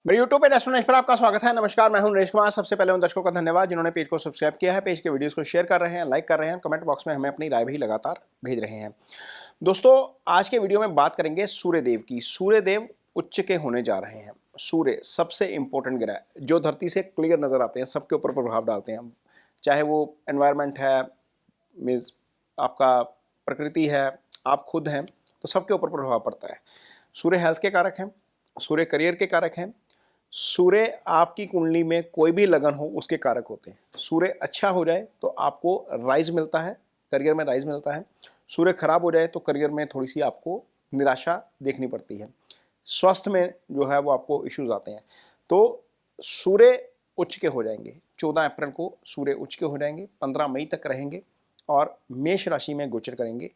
मेरे YouTube पे restaurant पर आपका स्वागत है। नमस्कार, मैं हूं नरेश कुमार। सबसे पहले उन दर्शकों का धन्यवाद जिन्होंने पेज को सब्सक्राइब किया है, पेज के वीडियोस को शेयर कर रहे हैं, लाइक कर रहे हैं, कमेंट बॉक्स में हमें अपनी राय भी लगातार भेज रहे हैं। दोस्तों, आज के वीडियो में बात करेंगे सूर्यदेव की। सूर्यदेव उच्च के होने जा रहे हैं। सूर्य सबसे इंपॉर्टेंट ग्रह जो धरती से क्लियर नजर आते हैं, सबके ऊपर प्रभाव डालते हैं, चाहे वो एनवायरमेंट है, मीन्स आपका प्रकृति है, आप खुद हैं, तो सबके ऊपर प्रभाव पड़ता है। सूर्य हेल्थ के कारक हैं, सूर्य करियर के कारक हैं, सूर्य आपकी कुंडली में कोई भी लगन हो उसके कारक होते हैं। सूर्य अच्छा हो जाए तो आपको राइज मिलता है, करियर में राइज मिलता है। सूर्य खराब हो जाए तो करियर में थोड़ी सी आपको निराशा देखनी पड़ती है। स्वास्थ्य में जो है वो आपको इश्यूज आते हैं। तो सूर्य उच्च के हो जाएंगे। 14 अप्रैल को सूर्य उच्च के हो जाएंगे, 15 मई तक रहेंगे और मेष राशि में गोचर करेंगे।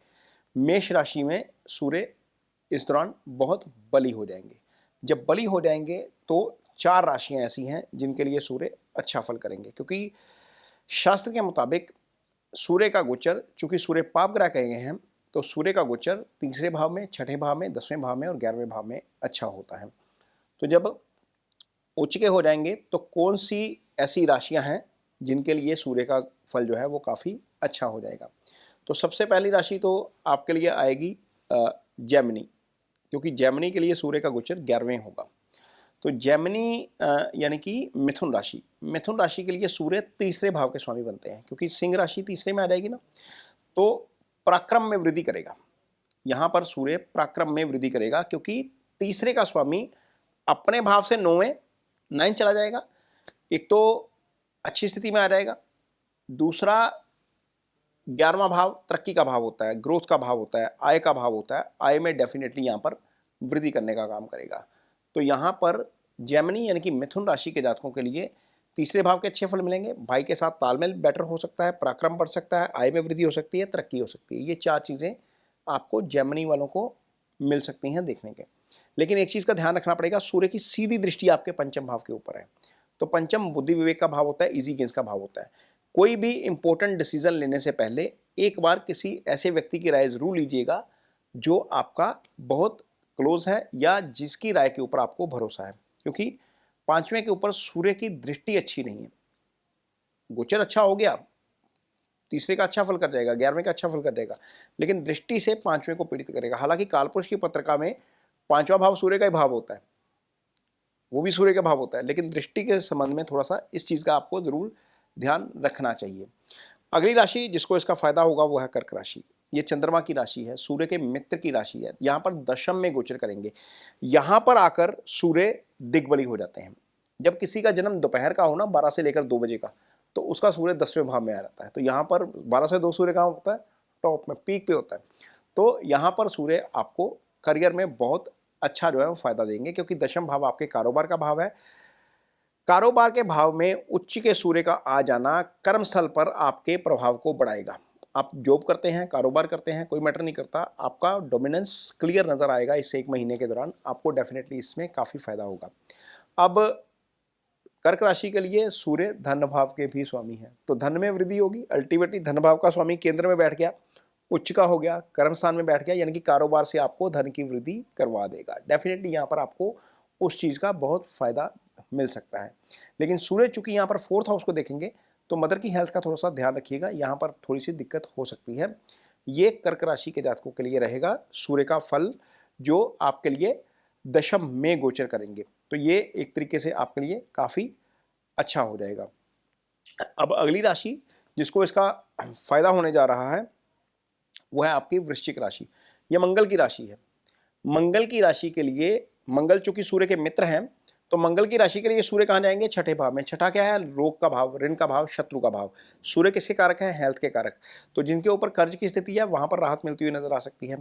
मेष राशि में सूर्य इस दौरान बहुत बली हो जाएंगे। जब बली हो जाएंगे तो 4 राशियां ऐसी हैं जिनके लिए सूर्य अच्छा फल करेंगे, क्योंकि शास्त्र के मुताबिक सूर्य का गोचर, चूंकि सूर्य पाप ग्रह कहे गए हैं, तो सूर्य का गोचर तीसरे भाव में, छठे भाव में, 10वें भाव में और 11वें भाव में अच्छा होता है। तो जब उच्च के हो जाएंगे तो कौन सी ऐसी राशियां हैं जिनके लिए सूर्य का फल जो है वो काफ़ी अच्छा हो जाएगा। तो सबसे पहली राशि तो आपके लिए आएगी जेमिनी, क्योंकि जेमिनी के लिए सूर्य का गोचर 11वें होगा। तो जेमिनी यानी कि मिथुन राशि, मिथुन राशि के लिए सूर्य तीसरे भाव के स्वामी बनते हैं, क्योंकि सिंह राशि तीसरे में आ जाएगी ना, तो पराक्रम में वृद्धि करेगा। यहाँ पर सूर्य पराक्रम में वृद्धि करेगा, क्योंकि तीसरे का स्वामी अपने भाव से 9 चला जाएगा। एक तो अच्छी स्थिति में आ जाएगा, दूसरा 11वां भाव तरक्की का भाव होता है, ग्रोथ का भाव होता है, आय का भाव होता है। आय में डेफिनेटली यहाँ पर वृद्धि करने का काम करेगा। तो यहाँ पर जेमिनी यानी कि मिथुन राशि के जातकों के लिए तीसरे भाव के अच्छे फल मिलेंगे। भाई के साथ तालमेल बेटर हो सकता है, पराक्रम बढ़ सकता है, आय में वृद्धि हो सकती है, तरक्की हो सकती है। ये 4 चीज़ें आपको जेमिनी वालों को मिल सकती हैं देखने के। लेकिन एक चीज़ का ध्यान रखना पड़ेगा, सूर्य की सीधी दृष्टि आपके पंचम भाव के ऊपर है। तो पंचम बुद्धि विवेक का भाव होता है, इजी गेंस का भाव होता है। कोई भी इंपॉर्टेंट डिसीजन लेने से पहले एक बार किसी ऐसे व्यक्ति की राय जरूर लीजिएगा जो आपका बहुत क्लोज है या जिसकी राय के ऊपर आपको भरोसा है, क्योंकि 5वें के ऊपर सूर्य की दृष्टि अच्छी नहीं है। गोचर अच्छा हो गया, तीसरे का अच्छा फल कर जाएगा, 11वें का अच्छा फल कर जाएगा, लेकिन दृष्टि से 5वें को पीड़ित करेगा। हालांकि कालपुरुष की पत्रिका में 5वां भाव सूर्य का ही भाव होता है, वो भी सूर्य का भाव होता है, लेकिन दृष्टि के संबंध में थोड़ा सा इस चीज़ का आपको जरूर ध्यान रखना चाहिए। अगली राशि जिसको इसका फायदा होगा वो है कर्क राशि। ये चंद्रमा की राशि है, सूर्य के मित्र की राशि है। यहाँ पर दशम में गोचर करेंगे। यहाँ पर आकर सूर्य दिग्बली हो जाते हैं। जब किसी का जन्म दोपहर का हो ना, 12 से लेकर 2 बजे का, तो उसका सूर्य 10वें भाव में आ जाता है। तो यहाँ पर 12 से 2 सूर्य कहाँ होता है? टॉप में, पीक पे होता है। तो यहाँ पर सूर्य आपको करियर में बहुत अच्छा जो है वो फायदा देंगे, क्योंकि दशम भाव आपके कारोबार का भाव है। कारोबार के भाव में उच्च के सूर्य का आ जाना कर्मस्थल पर आपके प्रभाव को बढ़ाएगा। आप जॉब करते हैं, कारोबार करते हैं, कोई मैटर नहीं करता, आपका डोमिनेंस क्लियर नजर आएगा। इस 1 महीने के दौरान आपको डेफिनेटली इसमें काफ़ी फायदा होगा। अब कर्क राशि के लिए सूर्य धन भाव के भी स्वामी हैं, तो धन में वृद्धि होगी। अल्टीमेटली धन भाव का स्वामी केंद्र में बैठ गया, उच्च का हो गया, कर्म स्थान में बैठ गया, यानी कि कारोबार से आपको धन की वृद्धि करवा देगा। डेफिनेटली यहाँ पर आपको उस चीज़ का बहुत फायदा मिल सकता है। लेकिन सूर्य चूंकि यहाँ पर 4th हाउस को देखेंगे, तो मदर की हेल्थ का थोड़ा सा ध्यान रखिएगा, यहाँ पर थोड़ी सी दिक्कत हो सकती है। ये कर्क राशि के जातकों के लिए रहेगा सूर्य का फल जो आपके लिए दशम में गोचर करेंगे। तो ये एक तरीके से आपके लिए काफ़ी अच्छा हो जाएगा। अब अगली राशि जिसको इसका फायदा होने जा रहा है वो है आपकी वृश्चिक राशि। यह मंगल की राशि है। मंगल की राशि के लिए, मंगल चूंकि सूर्य के मित्र हैं, तो मंगल की राशि के लिए सूर्य कहाँ जाएंगे? छठे भाव में। छठा क्या है? रोग का भाव, ऋण का भाव, शत्रु का भाव। सूर्य किसके कारक है? हेल्थ के कारक। तो जिनके ऊपर कर्ज की स्थिति है वहां पर राहत मिलती हुई नजर आ सकती है।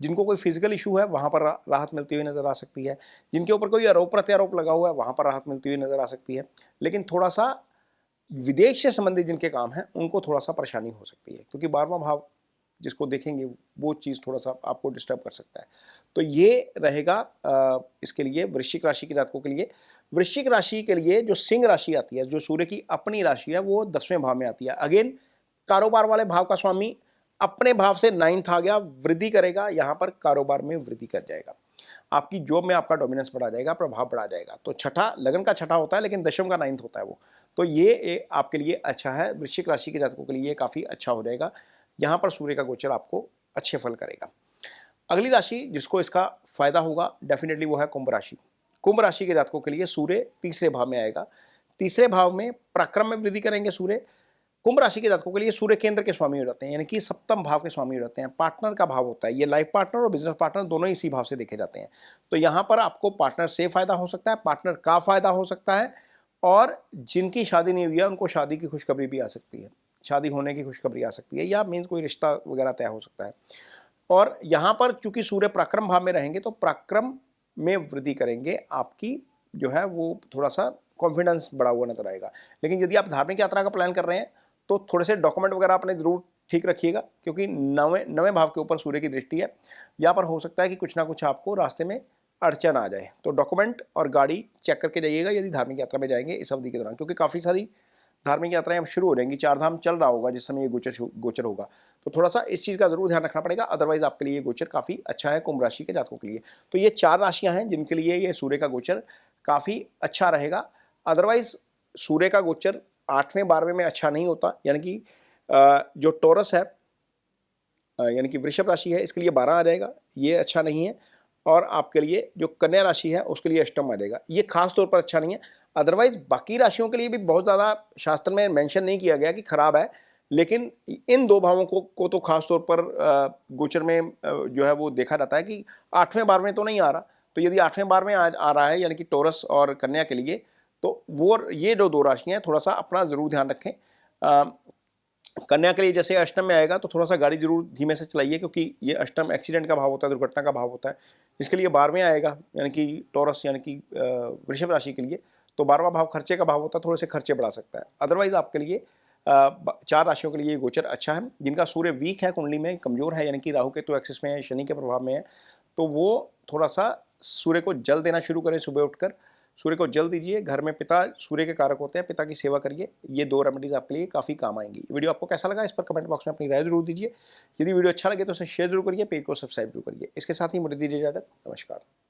जिनको कोई फिजिकल इशू है वहां पर राहत मिलती हुई नजर आ सकती है। जिनके ऊपर कोई आरोप प्रत्यारोप लगा हुआ है वहां पर राहत मिलती हुई नजर आ सकती है। लेकिन थोड़ा सा विदेश से संबंधित जिनके काम है उनको थोड़ा सा परेशानी हो सकती है, क्योंकि 12वां भाव जिसको देखेंगे वो चीज़ थोड़ा सा आपको डिस्टर्ब कर सकता है। तो ये रहेगा इसके लिए वृश्चिक राशि के जातकों के लिए। वृश्चिक राशि के लिए जो सिंह राशि आती है, जो सूर्य की अपनी राशि है, वो 10वें भाव में आती है। अगेन कारोबार वाले भाव का स्वामी अपने भाव से 9th आ गया, वृद्धि करेगा, यहाँ पर कारोबार में वृद्धि कर जाएगा। आपकी जॉब में आपका डोमिनेंस बढ़ा जाएगा, प्रभाव बढ़ा जाएगा। तो छठा लगन का छठा होता है, लेकिन दशम का 9th होता है वो। तो ये आपके लिए अच्छा है। वृश्चिक राशि के जातकों के लिए काफ़ी अच्छा हो जाएगा। यहाँ पर सूर्य का गोचर आपको अच्छे फल करेगा। अगली राशि जिसको इसका फायदा होगा डेफिनेटली वो है कुंभ राशि। कुंभ राशि के जातकों के लिए सूर्य तीसरे भाव में आएगा। तीसरे भाव में पराक्रम में वृद्धि करेंगे सूर्य। कुंभ राशि के जातकों के लिए सूर्य केंद्र के स्वामी हो जाते हैं, यानी कि सप्तम भाव के स्वामी हो जाते हैं। पार्टनर का भाव होता है, ये लाइफ पार्टनर और बिजनेस पार्टनर दोनों ही इसी भाव से देखे जाते हैं। तो यहाँ पर आपको पार्टनर से फायदा हो सकता है, पार्टनर का फायदा हो सकता है, और जिनकी शादी नहीं हुई है उनको शादी की खुशखबरी भी आ सकती है, शादी होने की खुशखबरी आ सकती है, या मीन्स कोई रिश्ता वगैरह तय हो सकता है। और यहाँ पर चूंकि सूर्य पराक्रम भाव में रहेंगे तो पराक्रम में वृद्धि करेंगे, आपकी जो है वो थोड़ा सा कॉन्फिडेंस बढ़ा हुआ नजर आएगा। लेकिन यदि आप धार्मिक यात्रा का प्लान कर रहे हैं तो थोड़े से डॉक्यूमेंट वगैरह अपने जरूर ठीक रखिएगा, क्योंकि नवे भाव के ऊपर सूर्य की दृष्टि है। यहाँ पर हो सकता है कि कुछ ना कुछ आपको रास्ते में अड़चन आ जाए। तो डॉक्यूमेंट और गाड़ी चेक करके जाइएगा यदि धार्मिक यात्रा में जाएंगे इस अवधि के दौरान, क्योंकि काफ़ी सारी धार्मिक यात्राएं अब शुरू हो जाएंगी। 4 धाम चल रहा होगा जिस समय ये गोचर होगा, तो थोड़ा सा इस चीज़ का जरूर ध्यान रखना पड़ेगा। अदरवाइज आपके लिए ये गोचर काफ़ी अच्छा है कुंभ राशि के जातकों के लिए। तो ये 4 राशियां हैं जिनके लिए ये सूर्य का गोचर काफ़ी अच्छा रहेगा। अदरवाइज सूर्य का गोचर 8वें 12वें में अच्छा नहीं होता, यानी कि जो टॉरस है यानी कि वृषभ राशि है इसके लिए 12 आ जाएगा, ये अच्छा नहीं है। और आपके लिए जो कन्या राशि है उसके लिए अष्टम आ जाएगा, ये खास तौर पर अच्छा नहीं है। अदरवाइज बाकी राशियों के लिए भी बहुत ज़्यादा शास्त्र में मेंशन नहीं किया गया कि खराब है, लेकिन इन 2 भावों को तो खास तौर पर गोचर में जो है वो देखा जाता है कि 8वें 12वें तो नहीं आ रहा। तो यदि 8वें 12वें आ रहा है यानी कि टॉरस और कन्या के लिए, तो वो ये जो 2 राशियाँ हैं थोड़ा सा अपना ज़रूर ध्यान रखें। कन्या के लिए जैसे अष्टम में आएगा तो थोड़ा सा गाड़ी जरूर धीमे से चलाइए, क्योंकि ये अष्टम एक्सीडेंट का भाव होता है, दुर्घटना का भाव होता है। इसके लिए 12वें आएगा यानी कि टॉरस यानी कि वृषभ राशि के लिए, तो 12वां भाव खर्चे का भाव होता है, थोड़े से खर्चे बढ़ा सकता है। अदरवाइज आपके लिए 4 राशियों के लिए ये गोचर अच्छा है। जिनका सूर्य वीक है, कुंडली में कमजोर है, यानी कि राहु के तो एक्सिस में है, शनि के प्रभाव में है, तो वो थोड़ा सा सूर्य को जल देना शुरू करें। सुबह उठकर सूर्य को जल दीजिए। घर में पिता सूर्य के कारक होते हैं, पिता की सेवा करिए। ये 2 रेमेडीज आपके लिए काफ़ी काम आएंगी। वीडियो आपको कैसा लगा इस पर कमेंट बॉक्स में अपनी राय जरूर दीजिए। यदि वीडियो अच्छा लगे तो उसे शेयर जरूर करिए, पेज को सब्सक्राइब जरूर करिए। इसके साथ ही मुझे दीजिए इजाजत। नमस्कार।